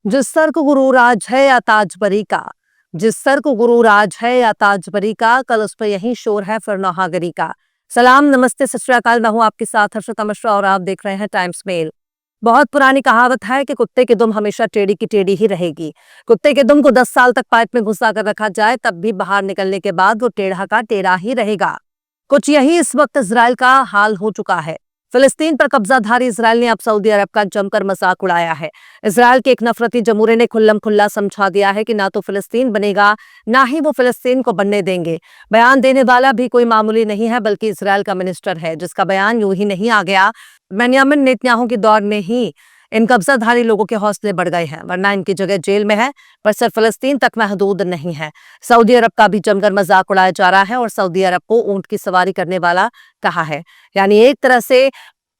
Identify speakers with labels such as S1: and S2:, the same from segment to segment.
S1: जिस सर को गुरु राज है या ताजबरी का, जिस सर को गुरु राज है या ताजबरी का, कल उस पर यही शोर है फिर नौहागरी का। सलाम, नमस्ते, सत श्री अकाल। मैं हूं आपके साथ हर्षिता मिश्रा और आप देख रहे हैं टाइम्स मेल। बहुत पुरानी कहावत है कि कुत्ते की दुम हमेशा टेढ़ी की टेढ़ी ही रहेगी। कुत्ते के दुम को 10 साल तक पाइप में घुसा कर रखा जाए तब भी बाहर निकलने के बाद वो टेढ़ा का टेढ़ा ही रहेगा। कुछ यही इस वक्त इजराइल का हाल हो चुका है। फिलिस्तीन पर कब्जाधारी इजराइल ने अब सऊदी अरब का जमकर मजाक उड़ाया है। इजराइल के एक नफरती जमूरे ने खुल्लम खुल्ला समझा दिया है कि ना तो फिलिस्तीन बनेगा, ना ही वो फिलिस्तीन को बनने देंगे। बयान देने वाला भी कोई मामूली नहीं है बल्कि इजराइल का मिनिस्टर है, जिसका बयान यूं ही नहीं आ गया। बेंयामिन नेतन्याहू के दौर में ही इन कब्जाधारी लोगों के हौसले बढ़ गए हैं, वरना इनकी जगह जेल में है। पर सिर्फ फिलिस्तीन तक महदूद नहीं है, सऊदी अरब का भी जमकर मजाक उड़ाया जा रहा है और सऊदी अरब को ऊंट की सवारी करने वाला कहा है। यानी एक तरह से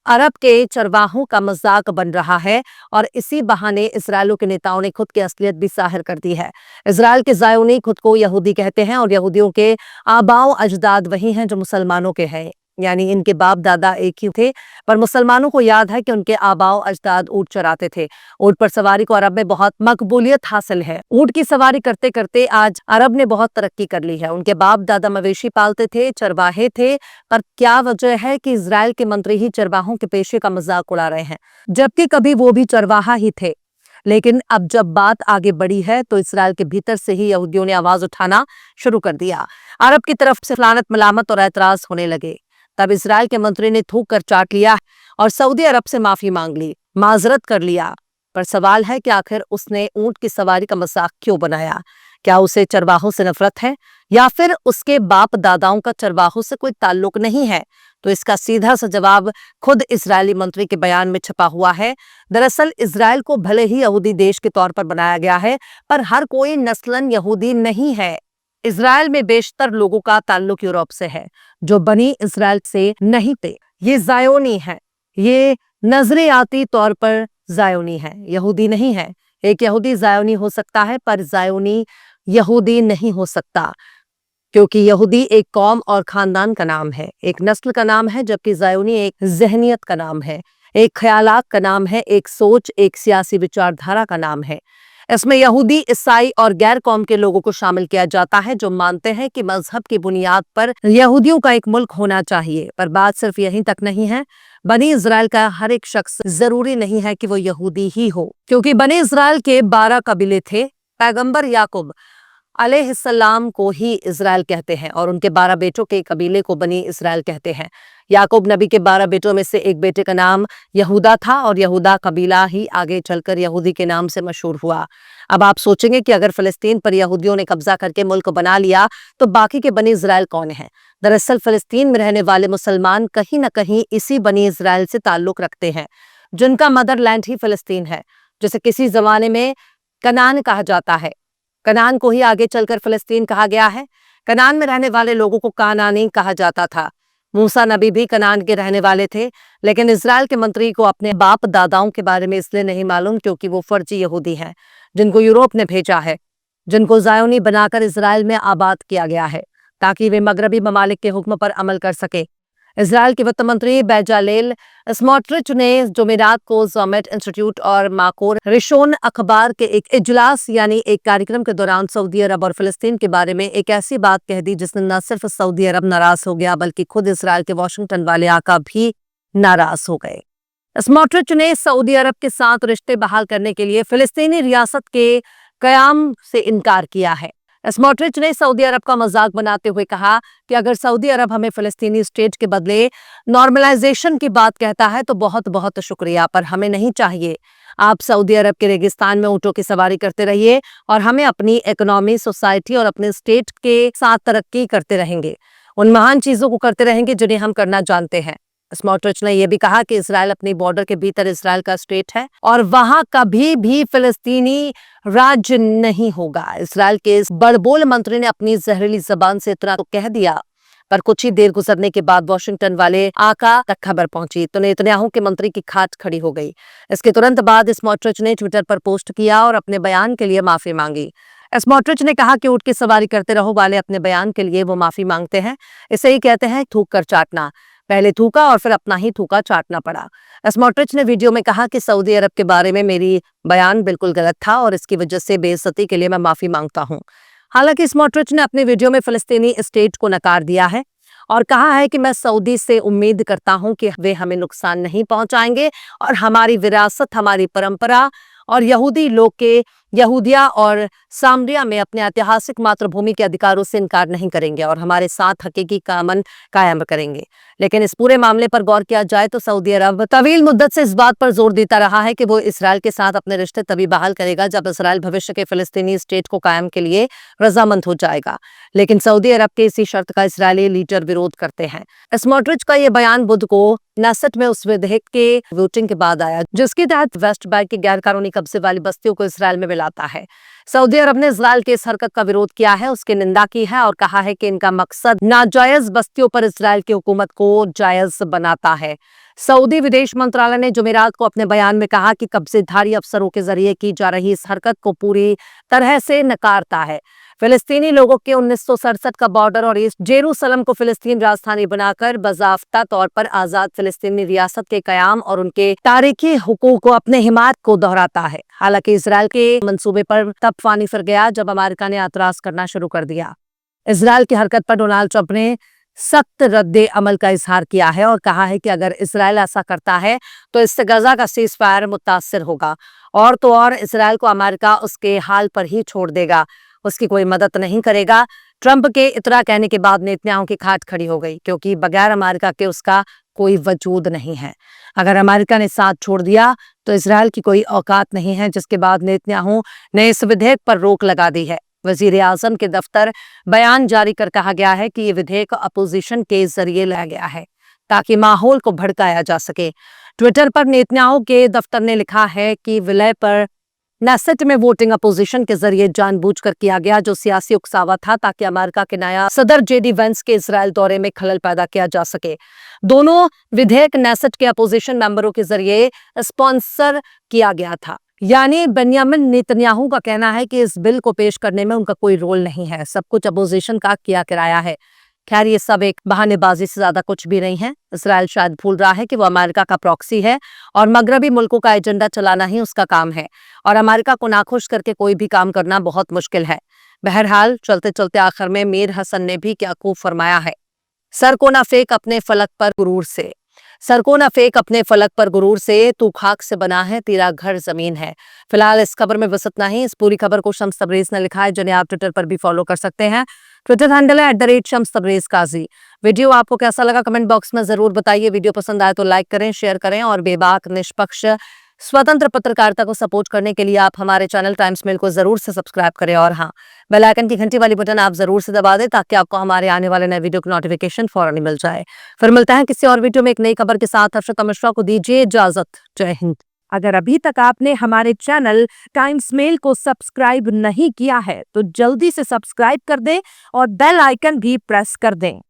S1: अरब के चरवाहों का मजाक बन रहा है और इसी बहाने इजरायलों के नेताओं ने खुद की असलियत भी जाहिर कर दी है। इजराइल के ज़ायोनी खुद को यहूदी कहते हैं और यहूदियों के आबाओ अजदाद वही हैं जो मुसलमानों के हैं, यानी इनके बाप दादा एक ही थे। पर मुसलमानों को याद है कि उनके आबाओ अजदाद ऊंट चराते थे। ऊंट पर सवारी को अरब में बहुत मकबूलियत हासिल है। ऊंट की सवारी करते करते आज अरब ने बहुत तरक्की कर ली है। उनके बाप दादा मवेशी पालते थे, चरवाहे थे। पर क्या वजह है कि इजराइल के मंत्री ही चरवाहों के पेशे का मजाक उड़ा रहे हैं, जबकि कभी वो भी चरवाहा ही थे। लेकिन अब जब बात आगे बढ़ी है तो इसराइल के भीतर से ही यहूदियों ने आवाज उठाना शुरू कर दिया। अरब की तरफ से लानत, मलामत और एतराज होने लगे। तब इसराइल के मंत्री ने थूक कर चाट लिया और सऊदी अरब से माफी मांग ली, माजरत कर लिया। पर सवाल है कि आखिर उसने ऊंट की सवारी का मजाक क्यों बनाया? क्या उसे चरवाहों से नफरत है या फिर उसके बाप दादाओं का चरवाहों से कोई ताल्लुक नहीं है? तो इसका सीधा सा जवाब खुद इजरायली मंत्री के बयान में छपा हुआ है। दरअसल इजराइल को भले ही यहूदी देश के तौर पर बनाया गया है, पर हर कोई नस्लन यहूदी नहीं है। इजराइल में बेशतर लोगों का ताल्लुक यूरोप से है, जो बनी इजराइल से नहीं थे। ये जायोनी है, ये नजरियाती तौर पर जायोनी है, यहूदी नहीं है। एक यहूदी जायोनी हो सकता है पर जायोनी यहूदी नहीं हो सकता, क्योंकि यहूदी एक कौम और खानदान का नाम है, एक नस्ल का नाम है, जबकि जायोनी एक जहनियत का नाम है, एक ख्यालात का नाम है, एक सोच, एक सियासी विचारधारा का नाम है। इसमें यहूदी, ईसाई और गैर कौम के लोगों को शामिल किया जाता है जो मानते हैं कि मजहब की बुनियाद पर यहूदियों का एक मुल्क होना चाहिए। पर बात सिर्फ यहीं तक नहीं है। बनी इजराइल का हर एक शख्स जरूरी नहीं है कि वो यहूदी ही हो, क्योंकि बनी इजराइल के 12 कबीले थे। पैगंबर याकूब अलैहिस्सलाम को ही इजराइल कहते हैं और उनके 12 बेटों के कबीले को बनी इजराइल कहते हैं। याकूब नबी के 12 बेटों में से एक बेटे का नाम यहूदा था और यहूदा कबीला ही आगे चलकर यहूदी के नाम से मशहूर हुआ। अब आप सोचेंगे कि अगर फिलिस्तीन पर यहूदियों ने कब्जा करके मुल्क बना लिया तो बाकी के बनी इजराइल कौन है? दरअसल फिलिस्तीन में रहने वाले मुसलमान कहीं न कहीं इसी बनी इजराइल से ताल्लुक रखते हैं, जिनका मदरलैंड ही फिलिस्तीन है, जिसे किसी जमाने में कनान कहा जाता है। कनान को ही आगे चलकर फिलिस्तीन कहा गया है। कनान में रहने वाले लोगों को कानानी कहा जाता था। मूसा नबी भी कनान के रहने वाले थे, लेकिन इजराइल के मंत्री को अपने बाप दादाओं के बारे में इसलिए नहीं मालूम क्योंकि वो फर्जी यहूदी हैं, जिनको यूरोप ने भेजा है, जिनको जायोनी बनाकर इजराइल में आबाद किया गया है ताकि वे मगरबी ममालिक के हुक्म पर अमल कर सके। इजराइल के वित्त मंत्री बेजालेल स्मोट्रिच ने जुमेरात को ज़ोमेट इंस्टीट्यूट और माकोर रिशोन अखबार के एक इजलास यानी एक कार्यक्रम के दौरान सऊदी अरब और फिलिस्तीन के बारे में एक ऐसी बात कह दी जिसने न सिर्फ सऊदी अरब नाराज हो गया बल्कि खुद इजराइल के वॉशिंगटन वाले आका भी नाराज हो गए। स्मोट्रिच ने सऊदी अरब के साथ रिश्ते बहाल करने के लिए फिलिस्तीनी रियासत के कयाम से इनकार किया है। स्मोट्रिच ने सऊदी अरब का मजाक बनाते हुए कहा कि अगर सऊदी अरब हमें फिलिस्तीनी स्टेट के बदले नॉर्मलाइजेशन की बात कहता है तो बहुत बहुत शुक्रिया, पर हमें नहीं चाहिए। आप सऊदी अरब के रेगिस्तान में ऊंटों की सवारी करते रहिए और हमें अपनी इकोनॉमी, सोसाइटी और अपने स्टेट के साथ तरक्की करते रहेंगे, उन महान चीजों को करते रहेंगे जिन्हें हम करना जानते हैं। स्मोट्रिच ने यह भी कहा कि इजराइल अपनी बॉर्डर के भीतर इजराइल का स्टेट है और वहां कभी भी फिलिस्तीनी राज्य नहीं होगा। इजराइल के इस बड़बोल मंत्री ने अपनी जहरीली जबान से इतना तो कह दिया, पर कुछ ही देर गुजरने के बाद वॉशिंगटन वाले आका तक खबर पहुंची तो नेतन्याहू के मंत्री की खाट खड़ी हो गई। इसके तुरंत बाद स्मोट्रिच ने ट्विटर पर पोस्ट किया और अपने बयान के लिए माफी मांगी। स्मोट्रिच ने कहा कि ऊंट की सवारी करते रहो वाले अपने बयान के लिए वो माफी मांगते हैं, इसे ही कहते हैं थूक कर चाटना। पहले थूका और फिर अपना ही थूका चाटना पड़ा। स्मोट्रिच ने वीडियो में कहा कि सऊदी अरब के बारे में मेरी बयान बिल्कुल गलत था और इसकी वजह से बेइज्जती के लिए मैं माफी मांगता हूं। हालांकि स्मोट्रिच ने अपने वीडियो में फिलिस्तीनी स्टेट को नकार दिया है और कहा है कि मैं सऊदी से उम्मीद करता हूं कि वे हमें नुकसान नहीं पहुंचाएंगे और हमारी विरासत, हमारी परंपरा और यहूदी लोग के यहूदिया और सामरिया में अपने ऐतिहासिक मातृभूमि के अधिकारों से इनकार नहीं करेंगे और हमारे साथ हकीकी अमन कायम करेंगे। लेकिन इस पूरे मामले पर गौर किया जाए तो सऊदी अरब तवील मुद्दत से इस बात पर जोर देता रहा है कि वो इसराइल के साथ अपने रिश्ते तभी बहाल करेगा जब इसराइल भविष्य के फिलिस्तीनी स्टेट को कायम के लिए रजामंद हो जाएगा। लेकिन सऊदी अरब के इसी शर्त का इसराइली लीडर विरोध करते हैं। स्मोट्रिच का यह बयान बुध को नेसेट में उस विधेयक के वोटिंग के बाद आया जिसके तहत वेस्ट बैंक की गैर कानूनी कब्जे वाली बस्तियों को इसराइल में मिलाता है। सऊदी अरब ने इसराइल की इस हरकत का विरोध किया है, उसकी निंदा की है और कहा है कि इनका मकसद नाजायज बस्तियों पर इसराइल की हुकूमत को जायज बनाता है। सऊदी विदेश मंत्रालय ने जुमेरात को अपने बयान में कहा कि कब्जेधारी अफसरों के जरिए की जा रही इस हरकत को पूरी तरह से नकारता है। फिलिस्तीनी लोगों के 1967 का बॉर्डर और ईस्ट जेरूसलम को फिलिस्तीन राजधानी बनाकर बाज़ाफ्ता तौर पर आजाद फिलिस्तीनी रियासत के कयाम और उनके तारीखी हुकूक को अपने हिमायत को दोहराता है। हालांकि इसराइल के मंसूबे पर तब पानी फिर गया जब अमेरिका ने एतराज करना शुरू कर दिया। इसराइल की हरकत पर डोनाल्ड ट्रंप ने सख्त रद्दे अमल का इजहार किया है और कहा है कि अगर इसराइल ऐसा करता है तो इससे गजा का सीज फायर मुतासिर होगा और तो और इसराइल को अमेरिका उसके हाल पर ही छोड़ देगा, उसकी कोई मदद नहीं करेगा। ट्रंप के इतना कहने के बाद नेतन्याहू की खाट खड़ी हो गई क्योंकि बगैर अमेरिका के उसका कोई वजूद नहीं है। अगर अमेरिका ने साथ छोड़ दिया तो इसराइल की कोई औकात नहीं है, जिसके बाद नेतन्याहू ने इस विधेयक पर रोक लगा दी है। वजीर आजम के दफ्तर बयान जारी कर कहा गया है कि ये विधेयक अपोजिशन के जरिए लाया गया है ताकि माहौल को भड़काया जा सके। ट्विटर पर नेतन्याहू के दफ्तर ने लिखा है कि विलय पर नेसेट में वोटिंग अपोजिशन के जरिए जानबूझकर किया गया जो सियासी उकसावा था ताकि अमेरिका के नया सदर जेडी वेंस के इसराइल दौरे में खलल पैदा किया जा सके। दोनों विधेयक नेसेट के अपोजिशन मेंबरों के जरिए स्पॉन्सर किया गया था। यानी बेंयामिन नेतन्याहू का कहना है कि इस बिल को पेश करने में उनका कोई रोल नहीं है, सब कुछ अपोजिशन का किया कराया है। खैर, ये सब एक बहानेबाजी से ज्यादा कुछ भी नहीं है। इसराइल शायद भूल रहा है कि वो अमेरिका का प्रॉक्सी है और मगरबी मुल्कों का एजेंडा चलाना ही उसका काम है और अमेरिका को नाखुश करके कोई भी काम करना बहुत मुश्किल है। बहरहाल, चलते चलते आखिर में मीर हसन ने भी क्या खूब फरमाया है, सर को ना फेंक अपने फलक पर गुरूर से, सर को ना फेंक अपने फलक पर गुरूर से, तू खाक से बना है, तेरा घर जमीन है। फिलहाल इस खबर में बस इतना ही। इस पूरी खबर को शम्स तबरेज ने लिखा है, जिन्हें आप ट्विटर पर भी फॉलो कर सकते हैं। ट्विटर हैंडल है @शम्स तबरेज काजी। वीडियो आपको कैसा लगा कमेंट बॉक्स में जरूर बताइए। वीडियो पसंद आए तो लाइक करें, शेयर करें और बेबाक निष्पक्ष स्वतंत्र पत्रकारिता को सपोर्ट करने के लिए आप हमारे चैनल टाइम्स मेल को जरूर से सब्सक्राइब करें और हाँ, बेल आइकन की घंटी वाली बटन आप जरूर से दबा दें ताकि आपको हमारे आने वाले नए वीडियो की नोटिफिकेशन फौरन मिल जाए। फिर मिलते हैं किसी और वीडियो में एक नई खबर के साथ। हर्षिता मिश्रा को दीजिए इजाजत। जय हिंद।
S2: अगर अभी तक आपने हमारे चैनल टाइम्स मेल को सब्सक्राइब नहीं किया है तो जल्दी से सब्सक्राइब कर दें और बेल आइकन भी प्रेस कर दें।